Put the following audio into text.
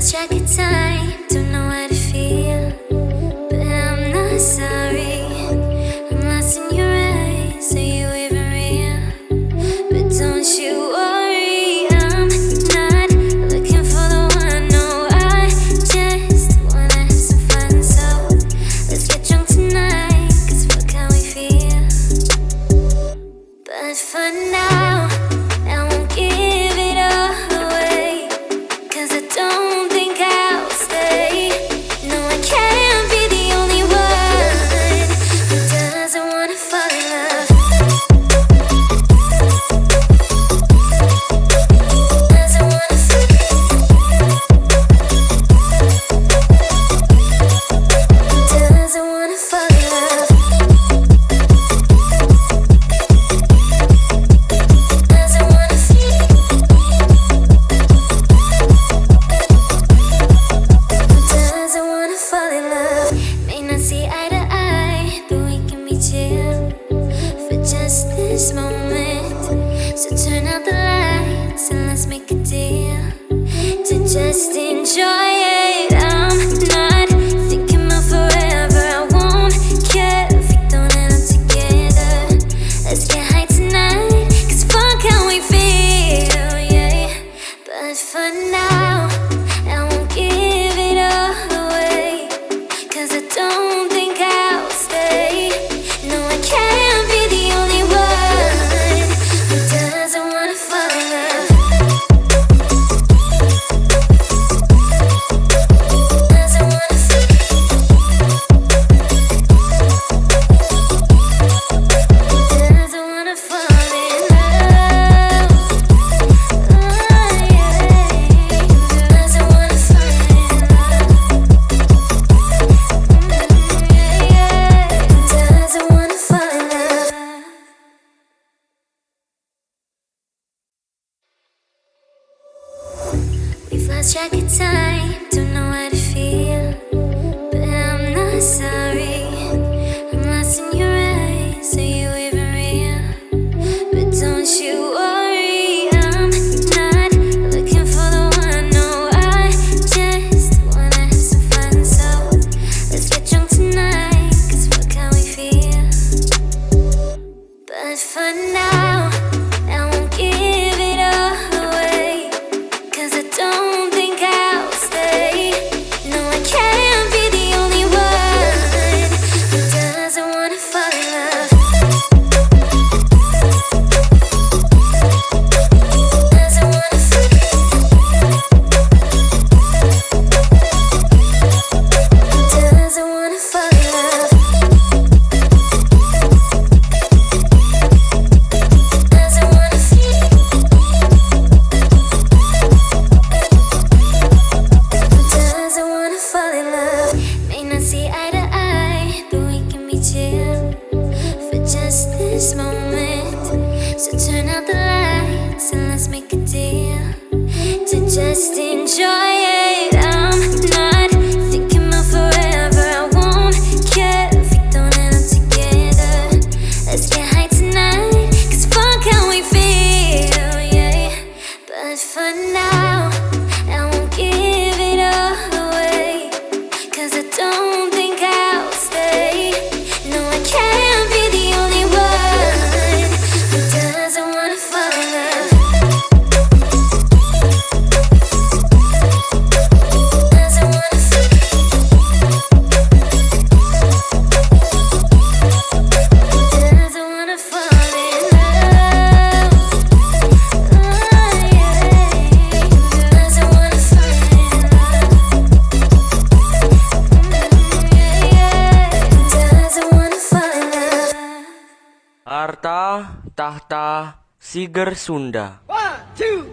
lost track of time, don't know how to feel, but I'm not sorry. I'm lost in your eyes, are you even real? But don't you worry, I'm not looking for the one. No, I just wanna have some fun. So let's get drunk tonight, cause fuck how we feel. But for now, I won't give it all away, cause I don't think I'll stay. No, I can't be the only one who doesn't wanna fall in love. Doesn't wanna fall in love. Doesn't wanna fall in love. Doesn't wanna feel. Doesn't wanna fall in love. May not see eye to eye, but we can be chill for just this moment. So turn out the lights and let's make a deal to just enjoy it. I'm not thinking about forever. I won't care if we don't end up together. Let's get high tonight, cause fuck how we feel, yeah. But for now, I won't give it all away, cause I don't think I'll stay. No, I can't be the only one who doesn't wanna fall in love. Doesn't wanna fall. Doesn't wanna fall in love. Oh, yeah. Doesn't wanna fall in love. Yeah. Doesn't wanna fall in love. We've lost track of time, don't know how to feel, but I'm not sorry. I'm lost in your eyes, are you even real? But don't you worry, I'm not looking for the one. No, I just wanna have some fun. So let's get drunk tonight, cause fuck how we feel. But for now, I won't give it all away, cause I don't think I'll stay. No, I can't be the only one who doesn't wanna fall in love. Doesn't wanna fall. Doesn't wanna fall in love. Doesn't wanna feel. Doesn't wanna fall in love. May not see eye to eye, but we can be chill for just this moment. So turn out the lights and let's make a deal to just enjoy it. I'm not thinking about forever. I won't care if we don't end up together. Let's get high tonight, cause fuck how we feel, yeah. But for now, I won't give it all away, cause I don't think I'll stay. No, I can't be the only one who doesn't wanna fall in love. Doesn't wanna fall. Doesn't wanna fall in love. Oh, yeah. Doesn't wanna fall in love. Yeah. Doesn't wanna fall in love. Harta tahta Siger Sunda. 1, 2,